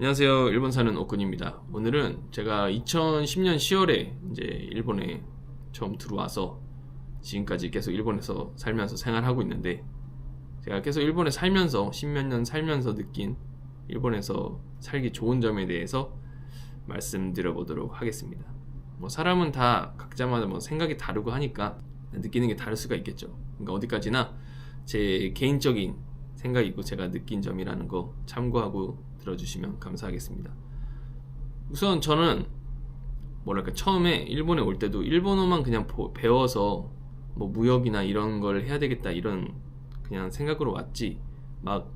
안녕하세요. 일본 사는 오kun입니다. 오늘은 제가 2010년 10월에 이제 일본에 처음 들어와서 지금까지 계속 일본에서 살면서 생활하고 있는데, 제가 계속 일본에 살면서 십몇 년 살면서 느낀 일본에서 살기 좋은 점에 대해서 말씀드려 보도록 하겠습니다. 뭐 사람은 다 각자마다 뭐 생각이 다르고 하니까 느끼는 게 다를 수가 있겠죠. 그러니까 어디까지나 제 개인적인 생각이고 제가 느낀 점이라는 거 참고하고 들어주시면 감사하겠습니다. 우선 저는 뭐랄까, 처음에 일본에 올 때도 일본어만 그냥 배워서 뭐 무역이나 이런 걸 해야 되겠다 이런 그냥 생각으로 왔지, 막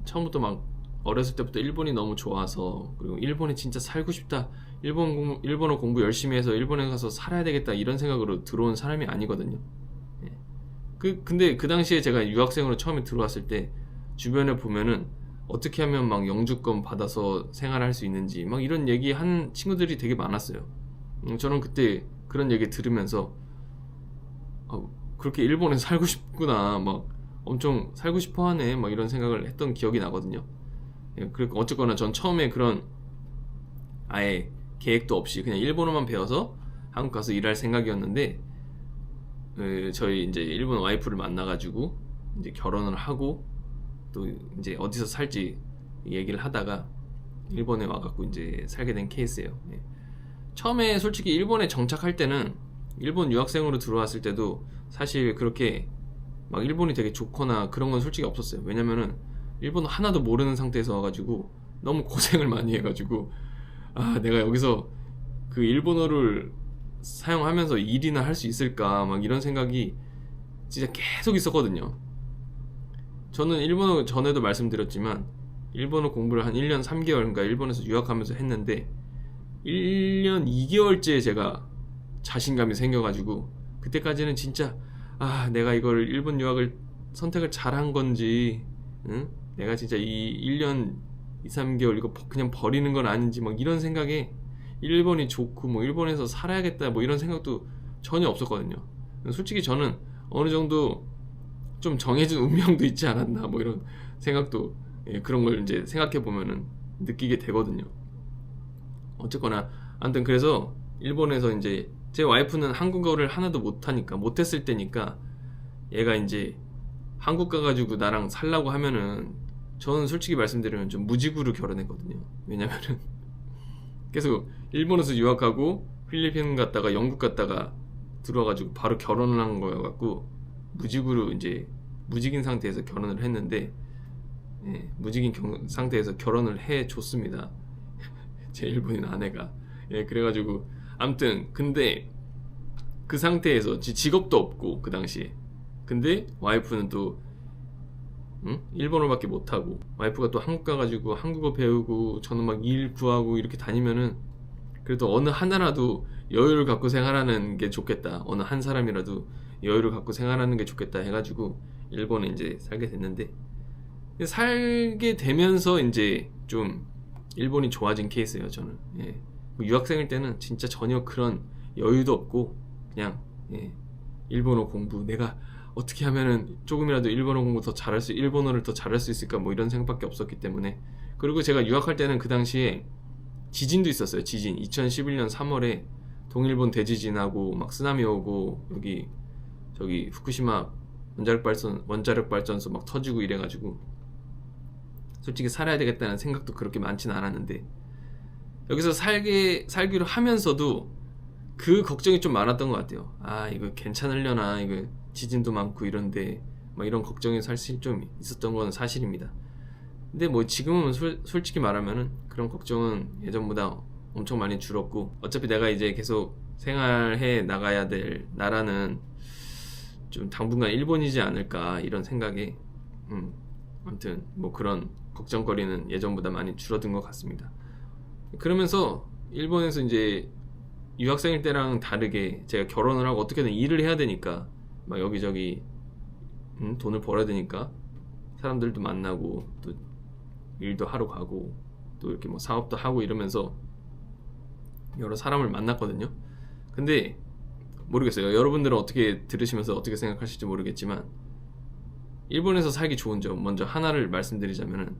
처음부터 막 어렸을 때부터 일본이 너무 좋아서, 그리고 일본에 진짜 살고 싶다, 일본어 공부 열심히 해서 일본에 가서 살아야 되겠다 이런 생각으로 들어온 사람이 아니거든요. 예. 근데 그 당시에 제가 유학생으로 처음에 들어왔을 때 주변에 보면은 어떻게 하면 막 영주권 받아서 생활할 수 있는지 막 이런 얘기 하는 친구들이 되게 많았어요. 저는 그때 그런 얘기 들으면서 그렇게 일본에 살고 싶구나, 막 엄청 살고 싶어 하네, 막 이런 생각을 했던 기억이 나거든요. 예, 그리고 어쨌거나 전 처음에 그런 아예 계획도 없이 그냥 일본어만 배워서 한국 가서 일할 생각이었는데, 저희 이제 일본 와이프를 만나가지고 이제 결혼을 하고 또 이제 어디서 살지 얘기를 하다가 일본에 와갖고 이제 살게 된 케이스예요. 예. 처음에 솔직히 일본에 정착할 때는, 일본 유학생으로 들어왔을 때도 사실 그렇게 막 일본이 되게 좋거나 그런 건 솔직히 없었어요. 왜냐면은 일본어 하나도 모르는 상태에서 와가지고 너무 고생을 많이 해가지고, 내가 여기서 그 일본어를 사용하면서 일이나 할 수 있을까 막 이런 생각이 진짜 계속 있었거든요. 저는 일본어 전에도 말씀드렸지만 일본어 공부를 한 1년 3개월, 그러니까 일본에서 유학하면서 했는데 1년 2개월째 제가 자신감이 생겨가지고, 그때까지는 진짜 내가 이걸 일본 유학을 선택을 잘한 건지, 응? 내가 진짜 이 1년 2, 3개월 이거 그냥 버리는 건 아닌지 막 이런 생각에 일본이 좋고 뭐 일본에서 살아야겠다 뭐 이런 생각도 전혀 없었거든요. 솔직히 저는 어느 정도 좀 정해진 운명도 있지 않았나 뭐 이런 생각도, 그런 걸 이제 생각해 보면은 느끼게 되거든요. 어쨌거나 아무튼 그래서 일본에서 이제 제 와이프는 한국어를 하나도 못하니까, 못했을 때니까 얘가 이제 한국 가가지고 나랑 살라고 하면은 저는 솔직히 말씀드리면 좀 무직으로 결혼했거든요. 왜냐면은 계속 일본에서 유학하고 필리핀 갔다가 영국 갔다가 들어와가지고 바로 결혼을 한 거여갖고 무직으로 이제 무직인 상태에서 결혼을 했는데, 무직인 상태에서 결혼을 해줬습니다. 제 일본인 아내가. 그래가지고 암튼 근데 그 상태에서 직업도 없고 그 당시에, 근데 와이프는 또 일본어밖에 못하고, 와이프가 또 한국 가가지고 한국어 배우고 저는 막 일 구하고 이렇게 다니면은 그래도 어느 하나라도 여유를 갖고 생활하는 게 좋겠다, 어느 한 사람이라도 여유를 갖고 생활하는 게 좋겠다 해가지고 일본에 이제 살게 됐는데, 살게 되면서 이제 좀 일본이 좋아진 케이스예요. 저는 유학생일 때는 진짜 전혀 그런 여유도 없고 그냥 일본어 공부, 내가 어떻게 하면은 조금이라도 일본어 공부 더 잘할 수, 일본어를 더 잘할 수 있을까 뭐 이런 생각밖에 없었기 때문에. 그리고 제가 유학할 때는 그 당시에 지진도 있었어요. 지진 2011년 3월에 동일본 대지진하고 막 쓰나미 오고 여기 저기 후쿠시마 원자력 발전소 막 터지고 이래가지고 솔직히 살아야 되겠다는 생각도 그렇게 많지는 않았는데, 여기서 살기로 하면서도 그 걱정이 좀 많았던 것 같아요. 이거 괜찮으려나, 이거 지진도 많고 이런데 막 이런 걱정이 사실 좀 있었던 건 사실입니다. 근데 뭐 지금은 솔직히 말하면은 그런 걱정은 예전보다 엄청 많이 줄었고, 어차피 내가 이제 계속 생활해 나가야 될 나라는 좀 당분간 일본이지 않을까 이런 생각에, 아무튼 뭐 그런 걱정거리는 예전보다 많이 줄어든 것 같습니다. 그러면서 일본에서 이제 유학생일 때랑 다르게 제가 결혼을 하고 어떻게든 일을 해야 되니까 막 여기저기 돈을 벌어야 되니까 사람들도 만나고 또 일도 하러 가고 또 이렇게 뭐 사업도 하고 이러면서 여러 사람을 만났거든요. 근데 모르겠어요, 여러분들은 어떻게 들으시면서 어떻게 생각하실지 모르겠지만 일본에서 살기 좋은 점 먼저 하나를 말씀드리자면은,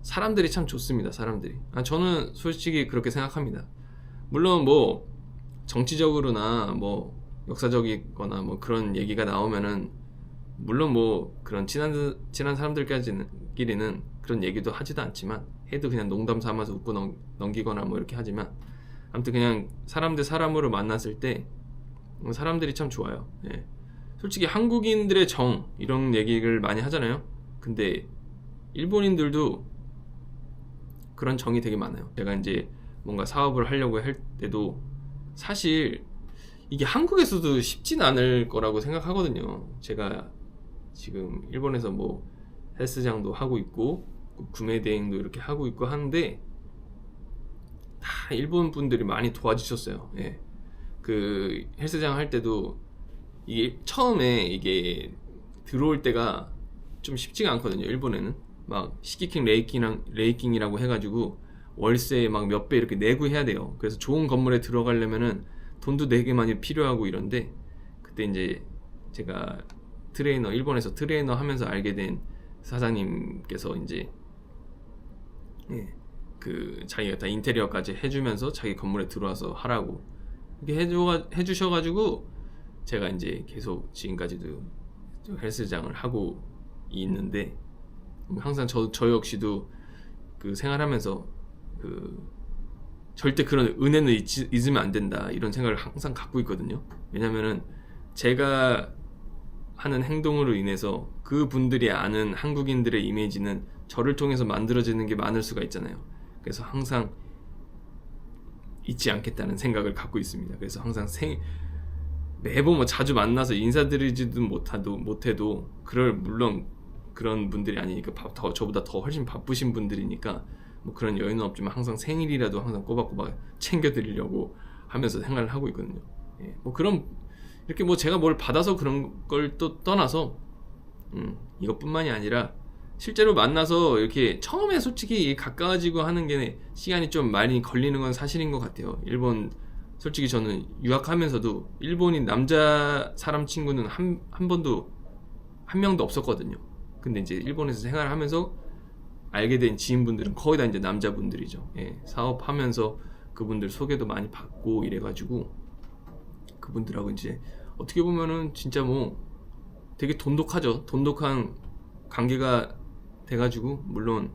사람들이 참 좋습니다. 사람들이. 저는 솔직히 그렇게 생각합니다. 물론 뭐 정치적으로나 뭐 역사적이거나 뭐 그런 얘기가 나오면은 물론 뭐 그런 친한 사람들끼리는 그런 얘기도 하지도 않지만 해도 그냥 농담 삼아서 웃고 넘기거나 뭐 이렇게 하지만 아무튼 그냥 사람 대 사람으로 만났을 때 사람들이 참 좋아요. 예. 솔직히 한국인들의 정 이런 얘기를 많이 하잖아요. 근데 일본인들도 그런 정이 되게 많아요. 제가 이제 뭔가 사업을 하려고 할 때도 사실 이게 한국에서도 쉽진 않을 거라고 생각하거든요. 제가 지금 일본에서 뭐 헬스장도 하고 있고 구매 대행도 이렇게 하고 있고 하는데 다 일본 분들이 많이 도와주셨어요. 예. 그 헬스장 할 때도 이게 처음에 이게 들어올 때가 좀 쉽지가 않거든요. 일본에는 막 시키킹 레이킹이라고 해가지고 월세 막 몇 배 이렇게 내고 해야 돼요. 그래서 좋은 건물에 들어가려면은 돈도 되게 많이 필요하고 이런데 그때 이제 제가 일본에서 트레이너 하면서 알게 된 사장님께서 이제 예, 그 자기가 다 인테리어까지 해주면서 자기 건물에 들어와서 하라고 이렇게 해주셔가지고 제가 이제 계속 지금까지도 헬스장을 하고 있는데 항상 저 역시도 그 생활하면서 그 절대 그런 은혜는 잊으면 안 된다 이런 생각을 항상 갖고 있거든요. 왜냐면은 제가 하는 행동으로 인해서 그 분들이 아는 한국인들의 이미지는 저를 통해서 만들어지는 게 많을 수가 있잖아요. 그래서 항상 잊지 않겠다는 생각을 갖고 있습니다. 그래서 항상 매번 뭐 자주 만나서 인사드리지도 못해도 물론 그런 분들이 아니니까 저보다 더 훨씬 바쁘신 분들이니까 뭐 그런 여유는 없지만 항상 생일이라도 항상 꼬박꼬박 챙겨드리려고 하면서 생활을 하고 있거든요. 예, 뭐 그런 이렇게 뭐 제가 뭘 받아서 그런 걸 또 떠나서 이것뿐만이 아니라 실제로 만나서 이렇게 처음에 솔직히 가까워지고 하는 게 시간이 좀 많이 걸리는 건 사실인 것 같아요. 일본 솔직히 저는 유학하면서도 일본인 남자 사람 친구는 한 명도 없었거든요. 근데 이제 일본에서 생활하면서 알게 된 지인분들은 거의 다 이제 남자분들이죠. 예, 사업하면서 그분들 소개도 많이 받고 이래가지고 그분들하고 이제 어떻게 보면은 진짜 뭐 되게 돈독하죠. 돈독한 관계가 돼가지고 물론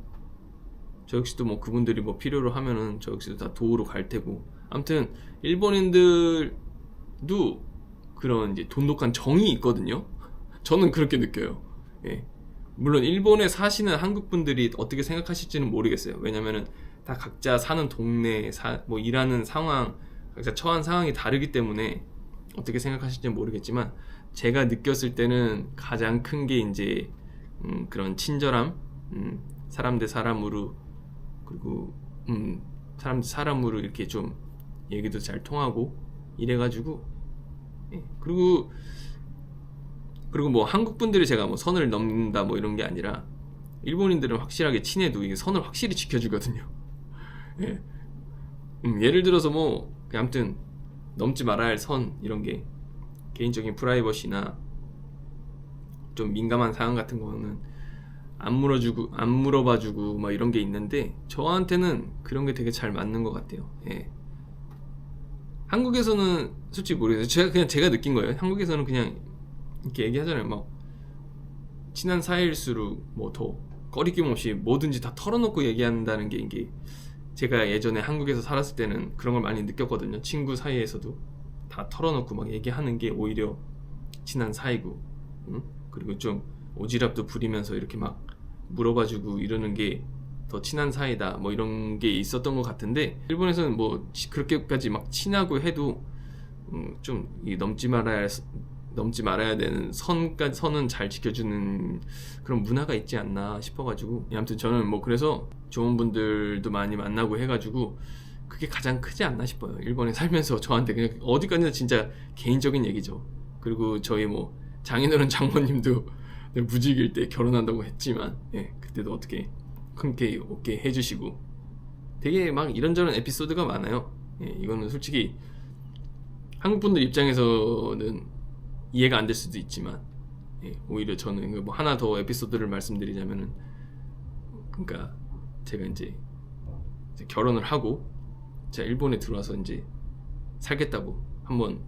저 역시도 뭐 그분들이 뭐 필요로 하면은 저 역시도 다 도우러 갈 테고 아무튼 일본인들도 그런 이제 돈독한 정이 있거든요. 저는 그렇게 느껴요. 예. 물론 일본에 사시는 한국 분들이 어떻게 생각하실지는 모르겠어요. 왜냐면은 다 각자 사는 동네, 뭐 일하는 상황, 각자 처한 상황이 다르기 때문에 어떻게 생각하실지는 모르겠지만 제가 느꼈을 때는 가장 큰 게 이제 그런 친절함, 사람 대 사람으로 그리고 사람 대 사람으로 이렇게 좀 얘기도 잘 통하고 이래가지고 예. 그리고 뭐 한국 분들이 제가 뭐 선을 넘는다 뭐 이런 게 아니라 일본인들은 확실하게 친해도 이게 선을 확실히 지켜주거든요. 예. 예를 들어서 뭐 아무튼 넘지 말아야 할 선 이런 게 개인적인 프라이버시나 좀 민감한 사항 같은 거는 안 물어봐주고 막 이런 게 있는데 저한테는 그런 게 되게 잘 맞는 것 같아요. 예. 한국에서는 솔직히 모르겠어요. 제가 느낀 거예요. 한국에서는 그냥 이렇게 얘기하잖아요. 막 친한 사이일수록 뭐 더 꺼리낌 없이 뭐든지 다 털어놓고 얘기한다는 게 이게 제가 예전에 한국에서 살았을 때는 그런 걸 많이 느꼈거든요. 친구 사이에서도 다 털어놓고 막 얘기하는 게 오히려 친한 사이고, 그리고 좀 오지랖도 부리면서 이렇게 막 물어봐주고 이러는 게 더 친한 사이다 뭐 이런 게 있었던 것 같은데 일본에서는 뭐 그렇게까지 막 친하고 해도 좀 넘지 말아야 되는 선은 잘 지켜주는 그런 문화가 있지 않나 싶어가지고 아무튼 저는 뭐 그래서 좋은 분들도 많이 만나고 해가지고 그게 가장 크지 않나 싶어요. 일본에 살면서 저한테 그냥 어디까지나 진짜 개인적인 얘기죠. 그리고 저희 뭐 장인어른 장모님도 무직일 때 결혼한다고 했지만 예, 그때도 어떻게 흔쾌히 오케이 해주시고 되게 막 이런저런 에피소드가 많아요. 예, 이거는 솔직히 한국 분들 입장에서는 이해가 안 될 수도 있지만 예, 오히려 저는 뭐 하나 더 에피소드를 말씀드리자면은 그러니까 제가 이제 결혼을 하고 제가 일본에 들어와서 이제 살겠다고 한번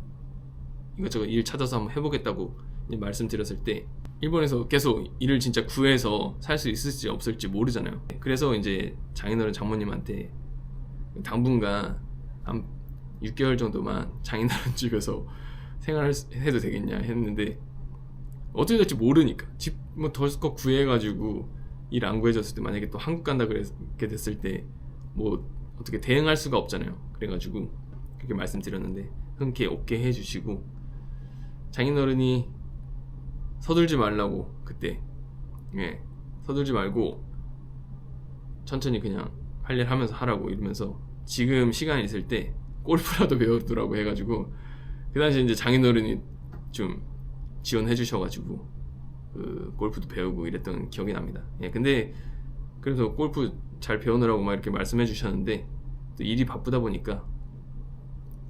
이것저것 일 찾아서 한번 해보겠다고 말씀드렸을 때 일본에서 계속 일을 진짜 구해서 살 수 있을지 없을지 모르잖아요. 그래서 이제 장인어른 장모님한테 당분간 한 6개월 정도만 장인어른 집에서 생활해도 되겠냐 했는데 어떻게 될지 모르니까 집 뭐 덜컥 구해가지고 일 안 구해졌을 때 만약에 또 한국 간다 그렇게 됐을 때 뭐 어떻게 대응할 수가 없잖아요. 그래가지고 그렇게 말씀드렸는데 흔쾌히 오케이 해주시고 장인어른이 서둘지 말라고 그때 서둘지 말고 천천히 그냥 할 일 하면서 하라고 이러면서 지금 시간 있을 때 골프라도 배우더라고 해가지고 그 당시에 이제 장인어른이 좀 지원해 주셔가지고 그 골프도 배우고 이랬던 기억이 납니다. 근데 그래서 골프 잘 배우느라고 막 이렇게 말씀해 주셨는데 또 일이 바쁘다 보니까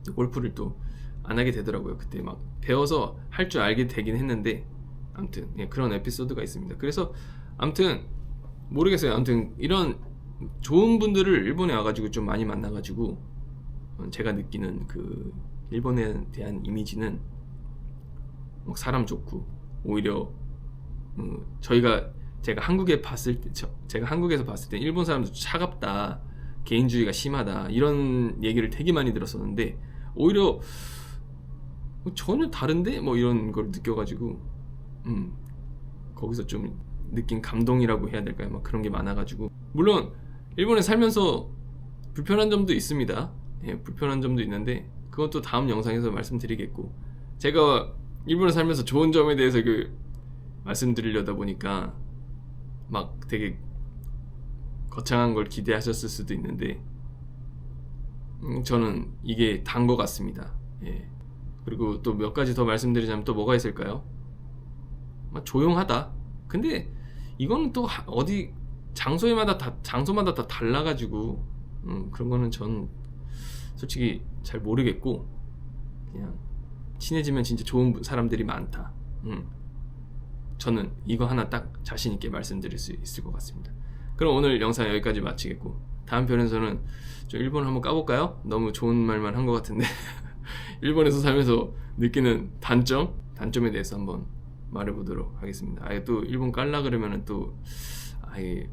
또 골프를 또 안 하게 되더라고요. 그때 막 배워서 할 줄 알게 되긴 했는데 아무튼 그런 에피소드가 있습니다. 그래서 아무튼 모르겠어요. 아무튼 이런 좋은 분들을 일본에 와가지고 좀 많이 만나가지고 제가 느끼는 그 일본에 대한 이미지는 사람 좋고 오히려 제가 한국에 봤을 때 제가 한국에서 봤을 때 일본 사람들 차갑다, 개인주의가 심하다 이런 얘기를 되게 많이 들었었는데 오히려 전혀 다른데 뭐 이런 걸 느껴가지고 거기서 좀 느낀 감동이라고 해야 될까요? 막 그런 게 많아가지고 물론 일본에 살면서 불편한 점도 있습니다. 불편한 점도 있는데 그것도 다음 영상에서 말씀드리겠고 제가 일본에 살면서 좋은 점에 대해서 말씀드리려다 보니까 막 되게 거창한 걸 기대하셨을 수도 있는데 저는 이게 단 것 같습니다. 그리고 또 몇 가지 더 말씀드리자면 또 뭐가 있을까요? 조용하다. 근데 이거는 또 어디 장소마다 다 달라가지고 그런 거는 전 솔직히 잘 모르겠고 그냥 친해지면 진짜 좋은 사람들이 많다. 저는 이거 하나 딱 자신 있게 말씀드릴 수 있을 것 같습니다. 그럼 오늘 영상 여기까지 마치겠고 다음 편에서는 좀 일본 한번 까볼까요? 너무 좋은 말만 한 것 같은데 일본에서 살면서 느끼는 단점에 대해서 한번 말해보도록 하겠습니다. 아예 또 일본 깔라 그러면은 또 아예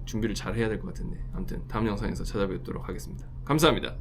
준비를 잘 해야 될 것 같은데 아무튼 다음 영상에서 찾아뵙도록 하겠습니다. 감사합니다.